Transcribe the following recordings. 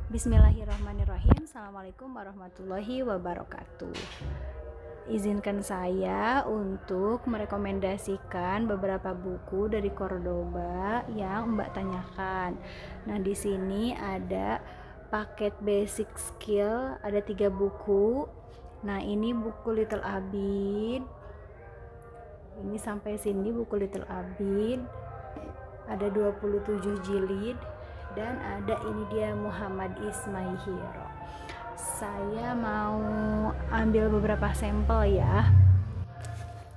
Bismillahirrahmanirrahim. Assalamualaikum warahmatullahi wabarakatuh. Izinkan saya untuk merekomendasikan beberapa buku dari Cordoba yang Mbak tanyakan. Nah, di sini ada paket basic skill, ada 3 buku. Nah, ini buku Little Abid. Ini sampai sini buku Little Abid. Ada 27 jilid. Dan ada ini dia Muhammad Ismaihiro. Saya mau ambil beberapa sampel ya.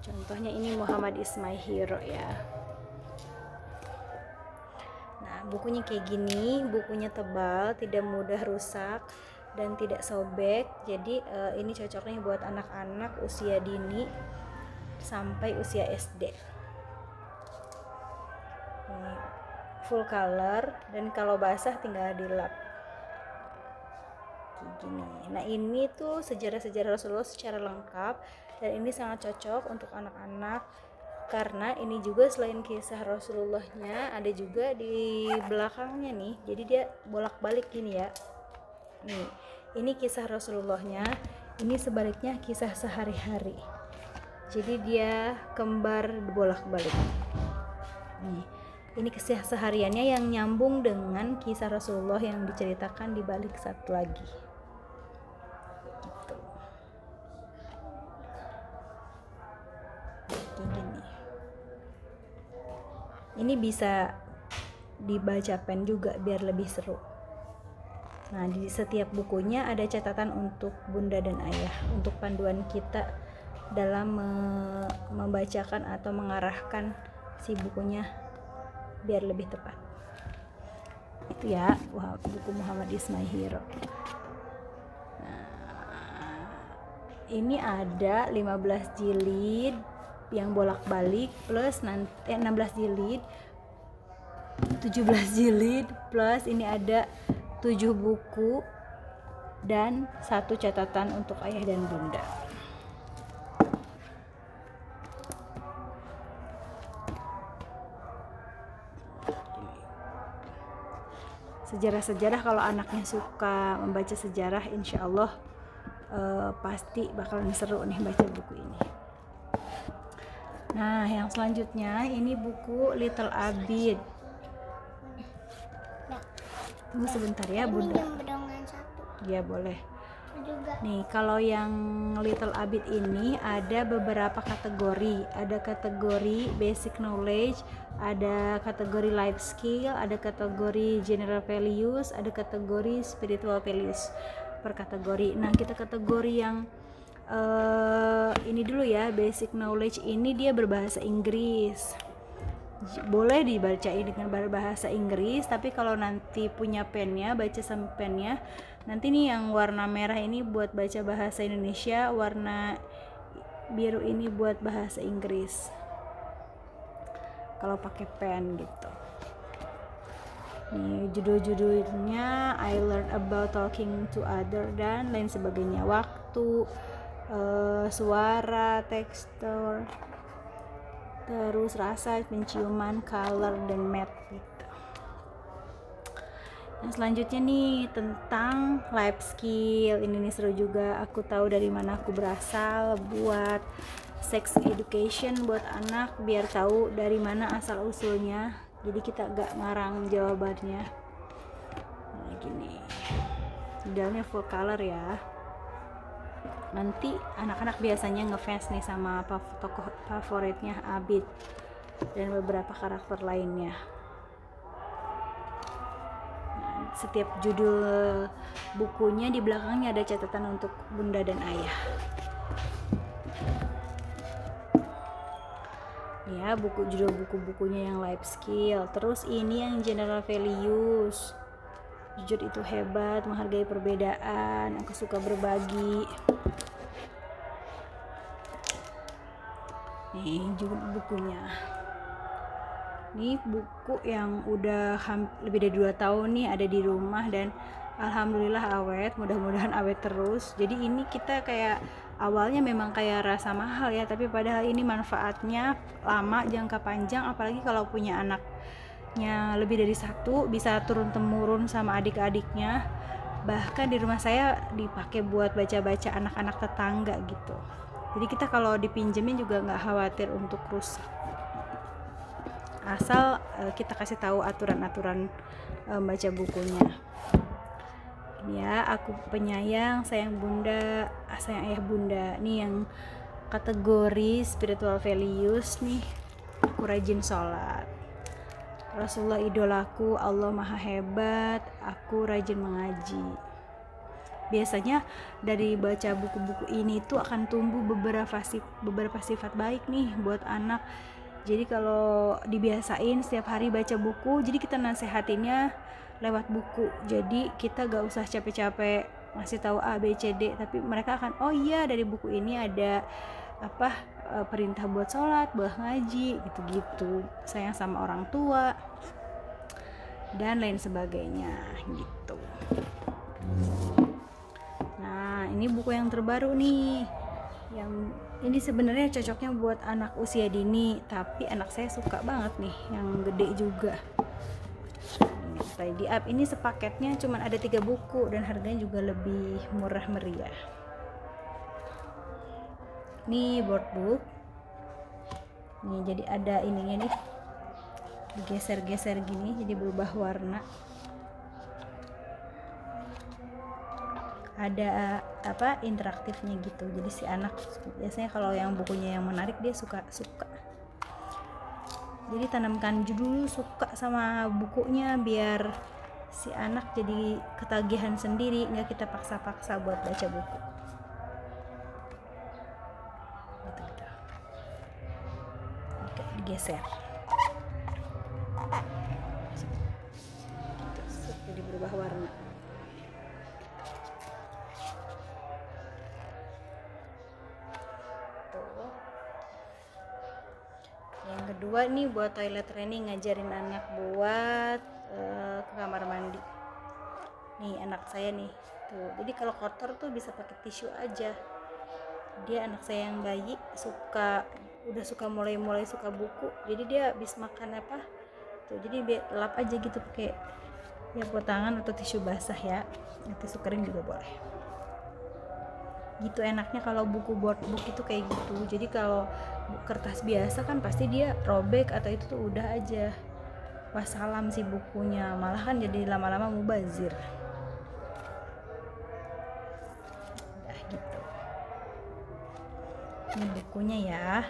Contohnya ini Muhammad Ismaihiro ya. Nah, bukunya kayak gini, bukunya tebal, tidak mudah rusak dan tidak sobek. Jadi ini cocoknya buat anak-anak usia dini sampai usia SD. Ini full color dan kalau basah tinggal dilap kayak gini. Nah, ini tuh sejarah-sejarah Rasulullah secara lengkap dan ini sangat cocok untuk anak-anak karena ini juga selain kisah Rasulullahnya ada juga di belakangnya nih, jadi dia bolak-balik gini ya. Nih, ini kisah Rasulullahnya, ini sebaliknya kisah sehari-hari, jadi dia kembar bolak-balik. Nih, ini kisah sehariannya yang nyambung dengan kisah Rasulullah yang diceritakan di balik satu lagi. Gitu. Gini. Ini bisa dibaca pen juga biar lebih seru. Nah, di setiap bukunya ada catatan untuk bunda dan ayah, untuk panduan kita dalam membacakan atau mengarahkan si bukunya biar lebih tepat. Itu ya, buku Muhammad Ismaihiro. Nah, ini ada 15 jilid yang bolak-balik plus 16 jilid, 17 jilid plus ini ada 7 buku dan 1 catatan untuk ayah dan bunda. Sejarah-sejarah, kalau anaknya suka membaca sejarah, insya Allah pasti bakalan seru nih baca buku ini. Nah, yang selanjutnya ini buku Little Abid. Tunggu sebentar ya bunda. Ya boleh. Nih, kalau yang Little Abid ini ada beberapa kategori. Ada kategori basic knowledge, ada kategori life skill, ada kategori general values, ada kategori spiritual values per kategori. Nah, kita kategori yang ini dulu ya, basic knowledge ini dia berbahasa Inggris. Boleh dibacain dengan bahasa Inggris, tapi kalau nanti punya pennya, baca sama pennya, nanti nih yang warna merah ini buat baca bahasa Indonesia, warna biru ini buat bahasa Inggris kalau pakai pen gitu. Nih judul-judulnya I learned about talking to other dan lain sebagainya, waktu, suara, tekstur, terus rasa, penciuman, color, dan math gitu. Nah, selanjutnya nih tentang life skill. Ini nih seru juga. Aku tahu dari mana aku berasal, buat sex education buat anak biar tahu dari mana asal usulnya. Jadi kita gak ngarang jawabannya. Nah, gini. Di dalamnya full color ya. Nanti anak-anak biasanya ngefans nih sama tokoh favoritnya Abid dan beberapa karakter lainnya. Nah, setiap judul bukunya di belakangnya ada catatan untuk bunda dan ayah. Ya, judul buku-bukunya yang life skill. Terus ini yang general values. Jujur itu hebat, menghargai perbedaan, aku suka berbagi. Nih juga bukunya. Ini buku yang udah lebih dari 2 tahun nih ada di rumah dan alhamdulillah awet, mudah-mudahan awet terus. Jadi ini kita kayak awalnya memang kayak rasa mahal ya, tapi padahal ini manfaatnya lama, jangka panjang, apalagi kalau punya anaknya lebih dari 1, bisa turun temurun sama adik-adiknya bahkan di rumah saya dipakai buat baca-baca anak-anak tetangga gitu. Jadi kita kalau dipinjemin juga nggak khawatir untuk rusak, asal kita kasih tahu aturan-aturan baca bukunya. Ya, aku penyayang, sayang bunda, sayang ayah bunda. Nih yang kategori spiritual values nih, aku rajin sholat, Rasulullah idolaku, Allah maha hebat, aku rajin mengaji. Biasanya dari baca buku-buku ini tuh akan tumbuh beberapa sifat baik nih buat anak. Jadi kalau dibiasain setiap hari baca buku, jadi kita nasehatinnya lewat buku. Jadi kita gak usah capek-capek ngasih tahu A, B, C, D, tapi mereka akan oh iya dari buku ini ada perintah buat sholat, buat ngaji, gitu-gitu, sayang sama orang tua dan lain sebagainya gitu. Nah, ini buku yang terbaru nih. Yang ini sebenarnya cocoknya buat anak usia dini, tapi anak saya suka banget nih yang gede juga. Ini Tidy Up, ini sepaketnya cuma ada 3 buku dan harganya juga lebih murah meriah. Ini board book. Nih jadi ada ininya nih, digeser-geser gini jadi berubah warna. Ada interaktifnya gitu, jadi si anak biasanya kalau yang bukunya yang menarik dia suka. Jadi tanamkan dulu suka sama bukunya biar si anak jadi ketagihan sendiri, nggak kita paksa-paksa buat baca buku gitu. Oke, digeser jadi berubah warna. Yang kedua nih buat toilet training, ngajarin anak buat ke kamar mandi. Nih anak saya nih tuh, jadi kalau kotor tuh bisa pakai tisu aja. Dia anak saya yang bayi udah suka mulai suka buku, jadi dia habis makan tuh jadi lap aja gitu pakai ya buat tangan atau tisu basah ya, tisu kering juga boleh. Gitu enaknya kalau buku board book itu kayak gitu. Jadi kalau kertas biasa kan pasti dia robek atau itu tuh udah aja wassalam si bukunya, malah kan jadi lama-lama mubazir. Udah gitu. Ini bukunya ya.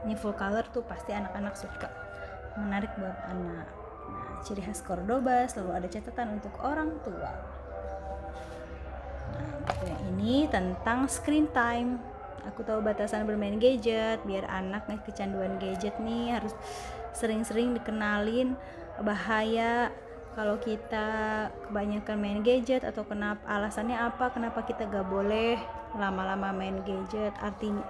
Ini full color tuh pasti anak-anak suka. Menarik buat anak. Nah, ciri khas Cordoba selalu ada catatan untuk orang tua. Nah, buku yang ini tentang screen time. Aku tahu batasan bermain gadget, biar anak nggak kecanduan gadget nih, harus sering-sering dikenalin bahaya kalau kita kebanyakan main gadget atau alasannya kenapa kita gak boleh lama-lama main gadget. Artinya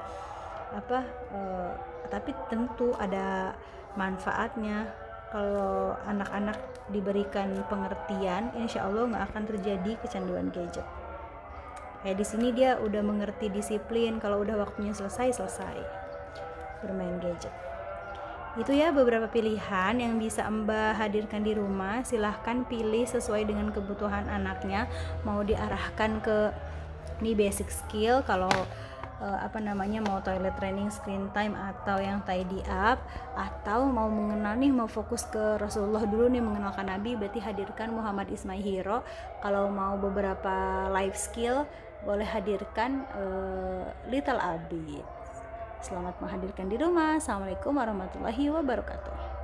tapi tentu ada manfaatnya. Kalau anak-anak diberikan pengertian, insya Allah nggak akan terjadi kecanduan gadget. Kayak di sini dia udah mengerti disiplin, kalau udah waktunya selesai bermain gadget. Itu ya beberapa pilihan yang bisa Mbak hadirkan di rumah. Silahkan pilih sesuai dengan kebutuhan anaknya. Mau diarahkan ke ini basic skill, kalau mau toilet training, screen time, atau yang tidy up, atau mau mengenal nih, mau fokus ke Rasulullah dulu nih, mengenalkan Nabi, berarti hadirkan Muhammad Ismail Hero. Kalau mau beberapa life skill, boleh hadirkan Little Abid. Selamat menghadirkan di rumah. Assalamualaikum warahmatullahi wabarakatuh.